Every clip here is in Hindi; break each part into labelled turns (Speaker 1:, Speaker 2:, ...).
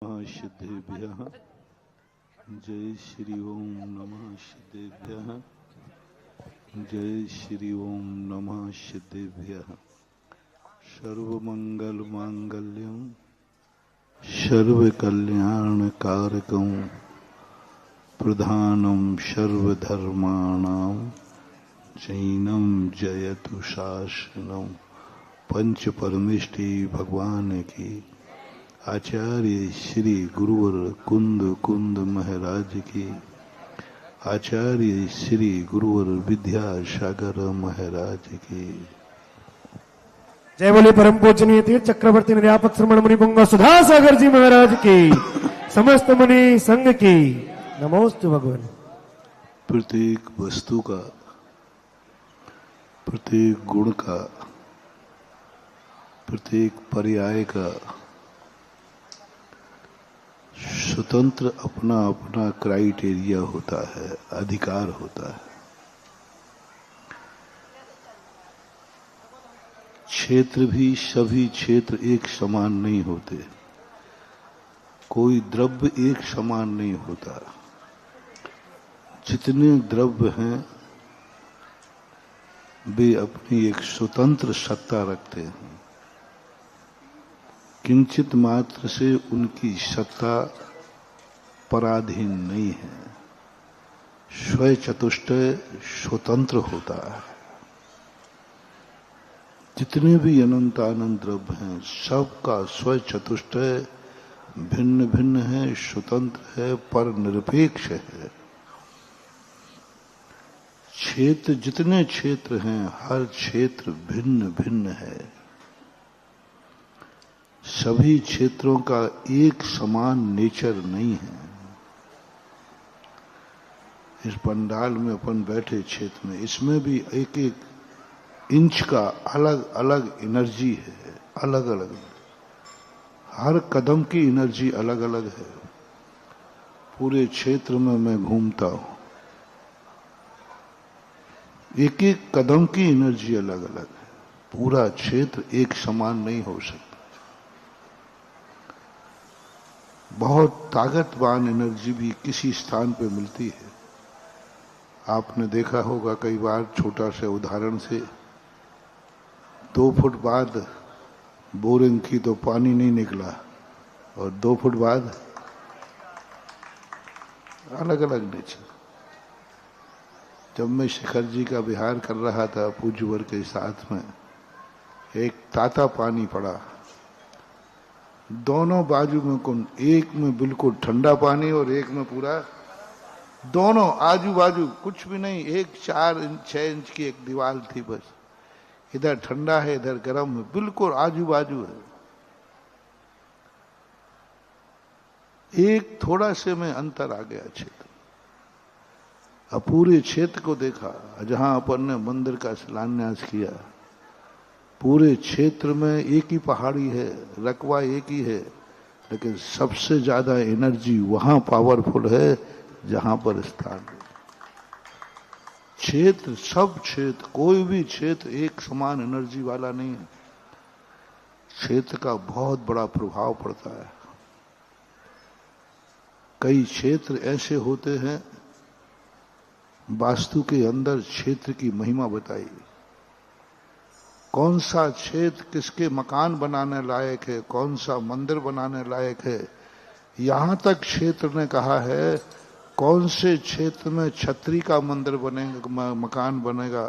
Speaker 1: सिद्धेभ्यः जय श्री ओम नमः सिद्धेभ्यः जय श्री ओम नमः सिद्धेभ्यः सर्वमंगल मांगल्यं सर्वकल्याणकारकं प्रधानं सर्वधर्माणां चैनं जयतु शासनं पंच परमेष्टि भगवान की आचार्य श्री गुरुवर कुंद कुंद महाराज की आचार्य श्री गुरुवर विद्यासागर महाराज की
Speaker 2: जय बोले परम पूजनीय तीर्थ चक्रवर्ती निर्यापक श्रमण मुनि पुंगा सुधा सागर जी महाराज की समस्त मुनि संघ की नमोस्तु भगवान।
Speaker 1: प्रत्येक वस्तु का प्रत्येक गुण का प्रत्येक पर्याय का स्वतंत्र अपना अपना क्राइटेरिया होता है, अधिकार होता है। क्षेत्र भी सभी क्षेत्र एक समान नहीं होते, कोई द्रव्य एक समान नहीं होता। जितने द्रव्य हैं वे अपनी एक स्वतंत्र सत्ता रखते हैं, किंचित मात्र से उनकी सत्ता पराधीन नहीं है, स्वयं चतुष्टय स्वतंत्र होता है। जितने भी अनंतानंद द्रव्य हैं सबका स्वयं चतुष्टय भिन्न भिन्न है, स्वतंत्र है, पर निरपेक्ष है। क्षेत्र जितने क्षेत्र हैं हर क्षेत्र भिन्न भिन्न है। सभी क्षेत्रों का एक समान नेचर नहीं है। इस पंडाल में अपन बैठे क्षेत्र में इसमें भी एक एक इंच का अलग अलग एनर्जी है, अलग अलग। हर कदम की एनर्जी अलग अलग है। पूरे क्षेत्र में मैं घूमता हूं, एक एक कदम की एनर्जी अलग अलग है। पूरा क्षेत्र एक समान नहीं हो सकता। बहुत ताकतवान एनर्जी भी किसी स्थान पे मिलती है। आपने देखा होगा कई बार, छोटा सा उदाहरण से, 2 फुट बाद बोरिंग की तो पानी नहीं निकला और 2 फुट बाद अलग अलग नेचर। जब मैं शिखर जी का विहार कर रहा था पूज्यवर के साथ में, एक ताता पानी पड़ा, दोनों बाजू में कुंड, एक में बिल्कुल ठंडा पानी और एक में पूरा, दोनों आजू बाजू कुछ भी नहीं, एक 4 इंच 6 इंच की एक दीवार थी बस। इधर ठंडा है इधर गर्म है, बिल्कुल आजू बाजू है। एक थोड़ा से में अंतर आ गया क्षेत्र। अब पूरे क्षेत्र को देखा, जहां अपन ने मंदिर का शिलान्यास किया, पूरे क्षेत्र में एक ही पहाड़ी है, रकबा एक ही है, लेकिन सबसे ज्यादा एनर्जी वहां पावरफुल है जहां पर स्थान है। क्षेत्र, सब क्षेत्र, कोई भी क्षेत्र एक समान एनर्जी वाला नहीं है। क्षेत्र का बहुत बड़ा प्रभाव पड़ता है। कई क्षेत्र ऐसे होते हैं, वास्तु के अंदर क्षेत्र की महिमा बताई। कौन सा क्षेत्र किसके मकान बनाने लायक है, कौन सा मंदिर बनाने लायक है, यहां तक क्षेत्र ने कहा है कौन से क्षेत्र में क्षत्रिय का मंदिर बनेगा, मकान बनेगा,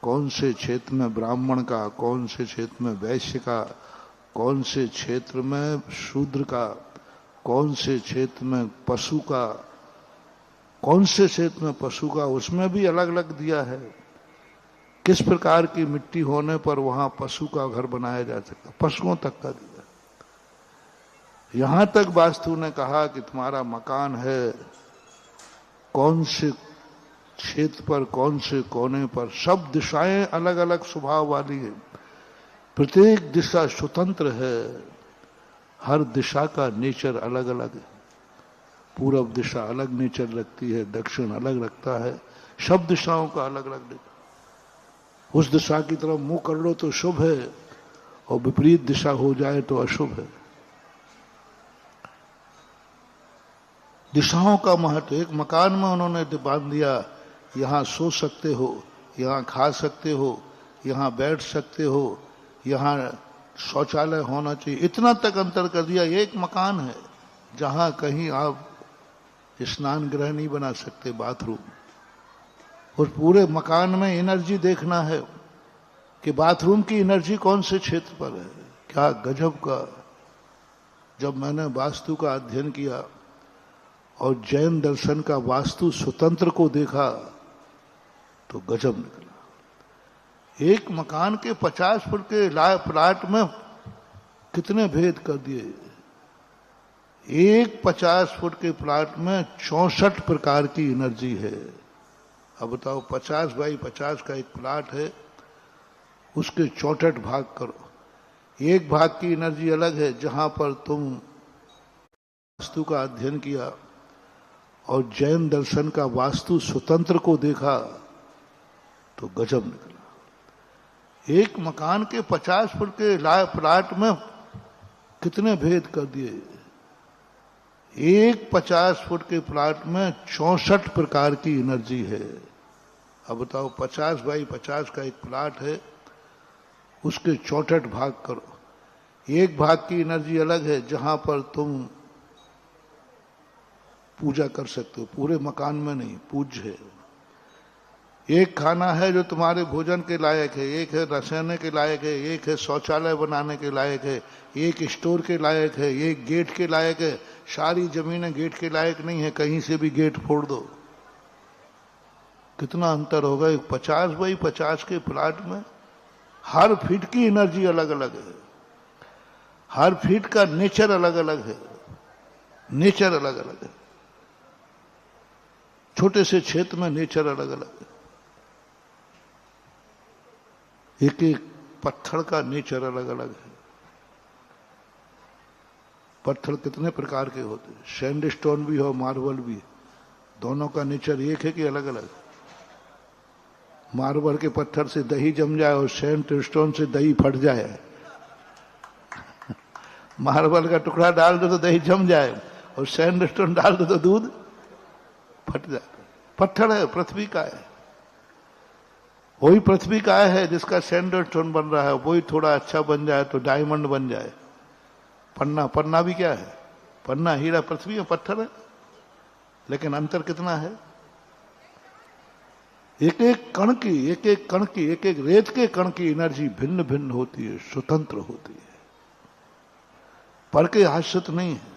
Speaker 1: कौन से क्षेत्र में ब्राह्मण का, कौन से क्षेत्र में वैश्य का, कौन से क्षेत्र में शूद्र का, कौन से क्षेत्र में पशु का, कौन से क्षेत्र में पशु का, उसमें भी अलग अलग दिया है। किस प्रकार की मिट्टी होने पर वहां पशु का घर बनाया जा सकता, पशुओं तक का दिया। यहां तक वास्तु ने कहा कि तुम्हारा मकान है कौन से क्षेत्र पर, कौन से कोने पर। सब दिशाएं अलग अलग स्वभाव वाली है, प्रत्येक दिशा स्वतंत्र है। हर दिशा का नेचर अलग अलग है। पूरब दिशा अलग नेचर रखती है, दक्षिण अलग रखता है, सब दिशाओं का अलग अलग नेचर। उस दिशा की तरफ मुंह कर लो तो शुभ है और विपरीत दिशा हो जाए तो अशुभ है। दिशाओं का महत्व। एक मकान में उन्होंने बांध दिया, यहाँ सो सकते हो, यहाँ खा सकते हो, यहाँ बैठ सकते हो, यहाँ शौचालय होना चाहिए, इतना तक अंतर कर दिया। एक मकान है जहाँ कहीं आप स्नान गृह नहीं बना सकते, बाथरूम। और पूरे मकान में एनर्जी देखना है कि बाथरूम की एनर्जी कौन से क्षेत्र पर है। क्या गजब का! जब मैंने वास्तु का अध्ययन किया और जैन दर्शन का वास्तु स्वतंत्र को देखा तो गजब निकला। एक मकान के 50 फुट के प्लाट में कितने भेद कर दिए। एक 50 फुट के प्लाट में 64 प्रकार की एनर्जी है। अब बताओ, 50 बाई 50 का एक प्लाट है, उसके 64 भाग करो। एक भाग की एनर्जी अलग है। जहां पर तुम वास्तु का अध्ययन किया और जैन दर्शन का वास्तु स्वतंत्र को देखा तो गजब निकला। एक मकान के 50 फुट के प्लाट में कितने भेद कर दिए। एक 50 फुट के प्लाट में 64 प्रकार की एनर्जी है। अब बताओ, 50 बाई 50 का एक प्लाट है, उसके 64 भाग करो। एक भाग की एनर्जी अलग है। जहां पर तुम पूजा कर सकते हो, पूरे मकान में नहीं, पूज्य है। एक खाना है जो तुम्हारे भोजन के लायक है, एक है रसोने के लायक है, एक है शौचालय बनाने के लायक है, एक स्टोर के लायक है, एक गेट के लायक है। सारी जमीनें गेट के लायक नहीं है, कहीं से भी गेट फोड़ दो। कितना अंतर होगा। एक 50 बाई 50 के प्लाट में हर फीट की एनर्जी अलग अलग है, हर फीट का नेचर अलग अलग है, नेचर अलग अलग है। छोटे से क्षेत्र में नेचर अलग अलग है। एक एक पत्थर का नेचर अलग अलग है। पत्थर कितने प्रकार के होते हैं, सैंडस्टोन भी हो, मार्बल भी। दोनों का नेचर एक है कि अलग अलग। मार्बल के पत्थर से दही जम जाए और सैंडस्टोन से दही फट जाए। मार्बल का टुकड़ा डाल दो तो दही जम जाए, और सैंडस्टोन डाल दो तो दूध फट जाए। पत्थर है, पृथ्वी का है। वही पृथ्वी का है जिसका सैंडस्टोन बन रहा है, वही थोड़ा अच्छा बन जाए तो डायमंड बन जाए। पन्ना, पन्ना भी क्या है? पन्ना हीरा, पृथ्वी में पत्थर है, लेकिन अंतर कितना है। एक एक कण की, एक एक कण की, एक एक रेत के कण की एनर्जी भिन्न भिन्न होती है, स्वतंत्र होती है। पर के आश्रित नहीं है।